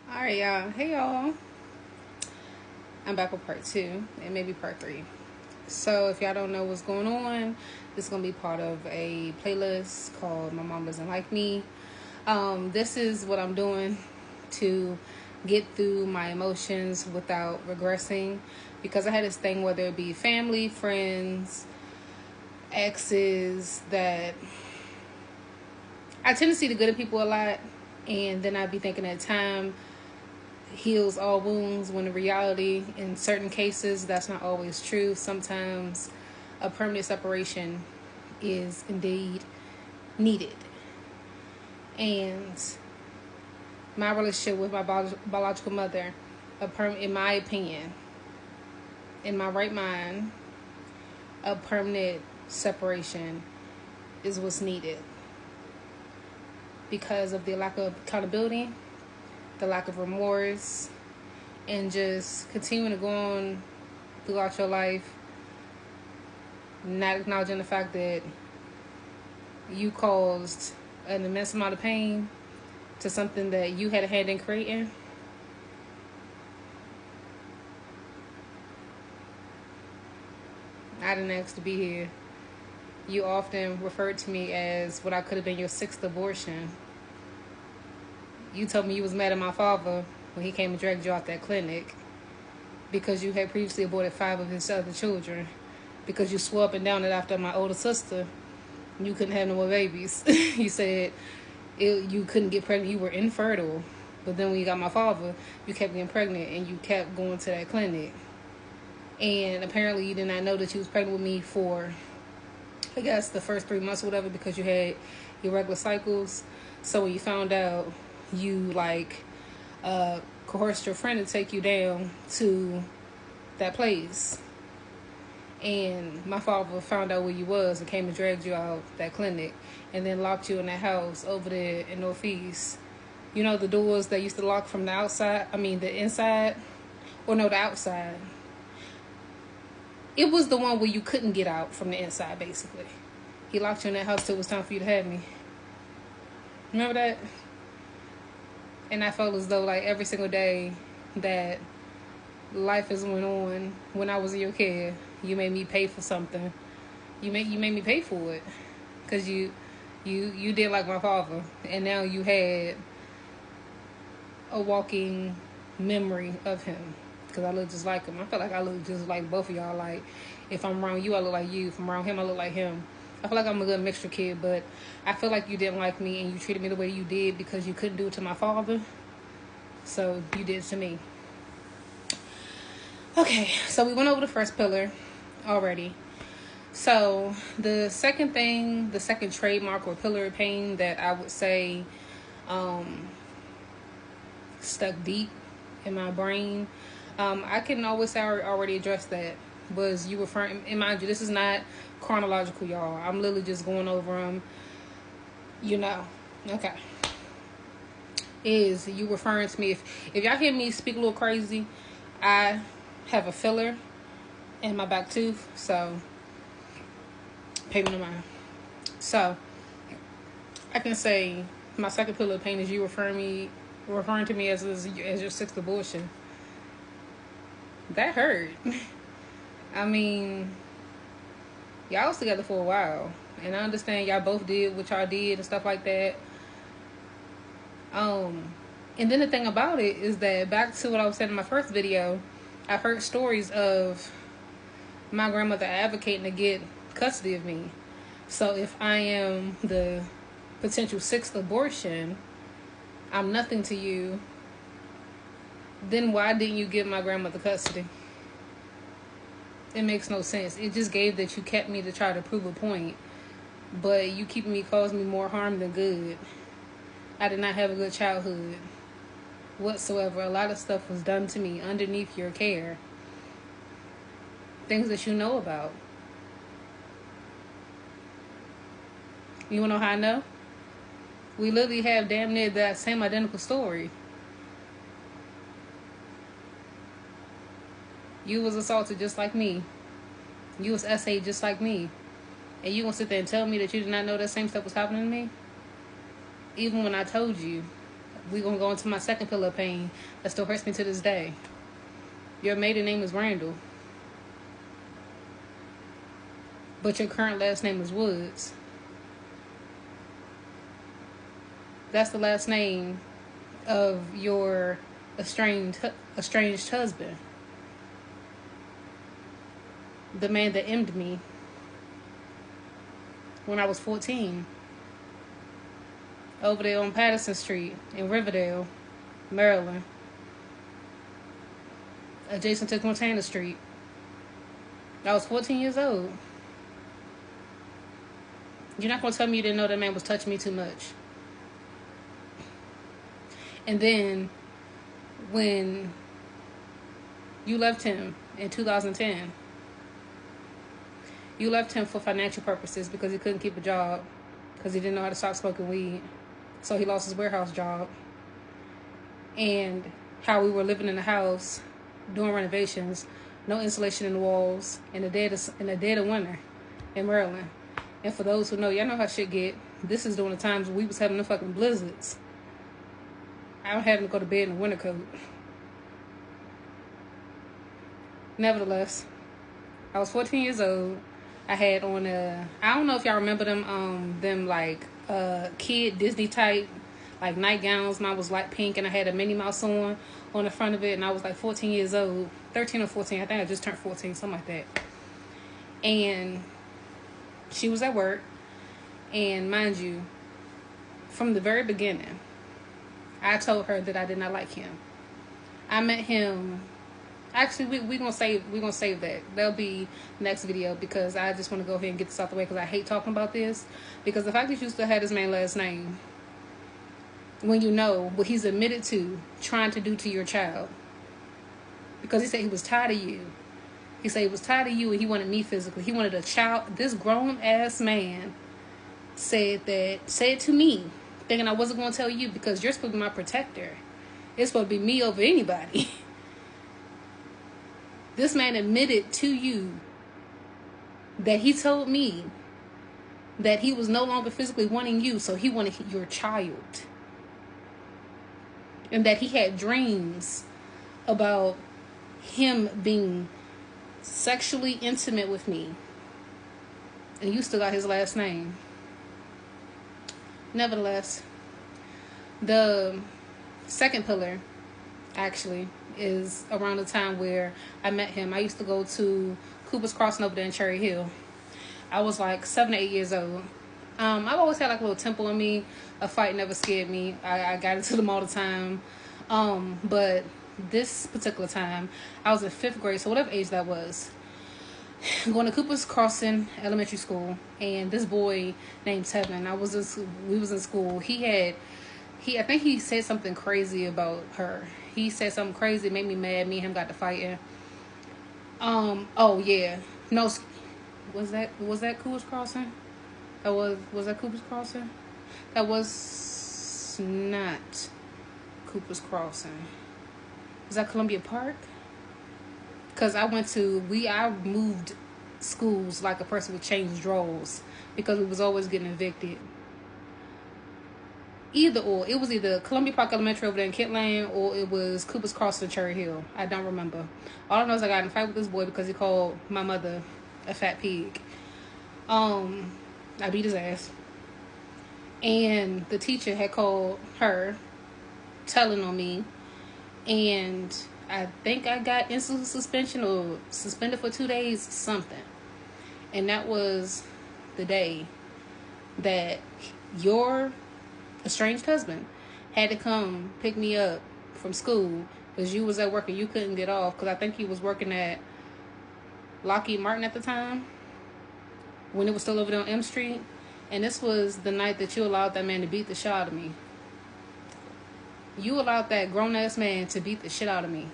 All right, y'all. Hey, y'all. I'm back with part two and maybe part three. So, if y'all don't know what's going on, this is going to be part of a playlist called My Mom Doesn't Like Me. This is what I'm doing to get through my emotions without regressing, because I had this thing, whether it be family, friends, exes, that I tend to see the good in people a lot, and then I'd be thinking that time heals all wounds, when in reality, in certain cases, that's not always true. Sometimes a permanent separation is indeed needed. And my relationship with my biological mother, in my opinion, in my right mind, a permanent separation is what's needed, because of the lack of accountability, the lack of remorse, and just continuing to go on throughout your life, not acknowledging the fact that you caused an immense amount of pain to something that you had a hand in creating. I didn't ask to be here. You often referred to me as what I could have been your sixth abortion. You told me you was mad at my father when he came and dragged you out that clinic because you had previously aborted 5 of his other children, because you swore up and down that after my older sister, you couldn't have no more babies. You said you couldn't get pregnant, you were infertile. But then when you got my father, you kept getting pregnant and you kept going to that clinic. And apparently you did not know that you was pregnant with me for, I guess, the first 3 months or whatever, because you had irregular cycles. So when you found out, you coerced your friend to take you down to that place. And my father found out where you was and came and dragged you out that clinic, and then locked you in that house over there in Northeast. You know the doors that used to lock from the outside? I mean the inside? Or no, the outside. It was the one where you couldn't get out from the inside, basically. He locked you in that house till it was time for you to have me. Remember that? And I felt as though, like, every single day that life has went on, when I was in your care, you made me pay for something. You made me pay for it, because you did like my father, and now you had a walking memory of him, because I look just like him. I feel like I look just like both of y'all. Like, if I'm around you, I look like you. If I'm around him, I look like him. I feel like I'm a good mixture kid, but I feel like you didn't like me and you treated me the way you did because you couldn't do it to my father. So you did it to me. Okay, so we went over the first pillar already. So the second trademark or pillar of pain that I would say stuck deep in my brain, I can always say I already addressed that, was you referring, and mind you, this is not chronological, y'all. I'm literally just going over them, Okay. Is you referring to me, if y'all hear me speak a little crazy, I have a filler in my back tooth, so pay me no mind. So I can say my second pillar of pain is you referring to me as your sixth abortion. That hurt. I mean, y'all was together for a while, and I understand y'all both did what y'all did and stuff like that. And then the thing about it is that, back to what I was saying in my first video, I've heard stories of my grandmother advocating to get custody of me. So if I am the potential sixth abortion, I'm nothing to you, then why didn't you give my grandmother custody? It makes no sense. It just gave that you kept me to try to prove a point, but you keeping me caused me more harm than good. I did not have a good childhood whatsoever. A lot of stuff was done to me underneath your care. Things that you know about. You wanna know how I know? We literally have damn near that same identical story. You was assaulted just like me. You was SA'd just like me. And you gonna sit there and tell me that you did not know that same stuff was happening to me? Even when I told you we gonna go into my second pillar of pain that still hurts me to this day. Your maiden name is Randall, but your current last name is Woods. That's the last name of your estranged husband, the man that emmed me when I was 14, over there on Patterson Street in Riverdale, Maryland, adjacent to Montana Street. I was 14 years old. You're not going to tell me you didn't know that man was touching me too much. And then when you left him in 2010, you left him for financial purposes because he couldn't keep a job because he didn't know how to stop smoking weed. So he lost his warehouse job. And how we were living in the house, doing renovations, no insulation in the walls, in the dead of winter in Maryland. And for those who know, y'all know how shit get. This is during the times when we was having the fucking blizzards. I'm having to go to bed in a winter coat. Nevertheless, I was 14 years old. I had on I don't know if y'all remember them like kid Disney type like nightgowns. Mine was light pink and I had a Minnie Mouse on the front of it, and I was like 14 years old, 13 or 14. I think I just turned 14, something like that. And she was at work, and mind you, from the very beginning, I told her that I did not like him. I met him. Actually, we're gonna save that. That'll be next video because I just want to go ahead and get this out the way because I hate talking about this. Because the fact that you still had his man's last name when you know what he's admitted to trying to do to your child. Because he said he was tired of you. He said he was tired of you and he wanted me physically. He wanted a child. This grown ass man said to me, thinking I wasn't going to tell you because you're supposed to be my protector. It's supposed to be me over anybody. This man admitted to you that he told me that he was no longer physically wanting you, so he wanted your child. And that he had dreams about him being sexually intimate with me. And you still got his last name. Nevertheless, the second pillar, actually, is around the time where I met him. I used to go to Cooper's Crossing over there in Cherry Hill. I was like 7 or 8 years old. I've always had like a little temple in me. A fight never scared me. I got into them all the time. But this particular time, I was in 5th grade, so whatever age that was, going to Cooper's Crossing Elementary School, and this boy named Tevin, we was in school. I think he said something crazy about her. He said something crazy, made me mad. Me and him got to fighting. Oh yeah, no, was that Cooper's Crossing? Was that Cooper's Crossing? That was not Cooper's Crossing. Was that Columbia Park? Because I moved schools like a person with changed roles because we was always getting evicted. Either or. It was either Columbia Park Elementary over there in Kent Lane or it was Cooper's Crossing, Cherry Hill. I don't remember. All I know is I got in a fight with this boy because he called my mother a fat pig. I beat his ass. And the teacher had called her, telling on me, and I think I got instant suspension or suspended for 2 days, something. And that was the day that your estranged husband had to come pick me up from school because you was at work and you couldn't get off because I think he was working at Lockheed Martin at the time when it was still over there on M Street. And this was the night that you allowed that man to beat the shit out of me. You allowed that grown-ass man to beat the shit out of me.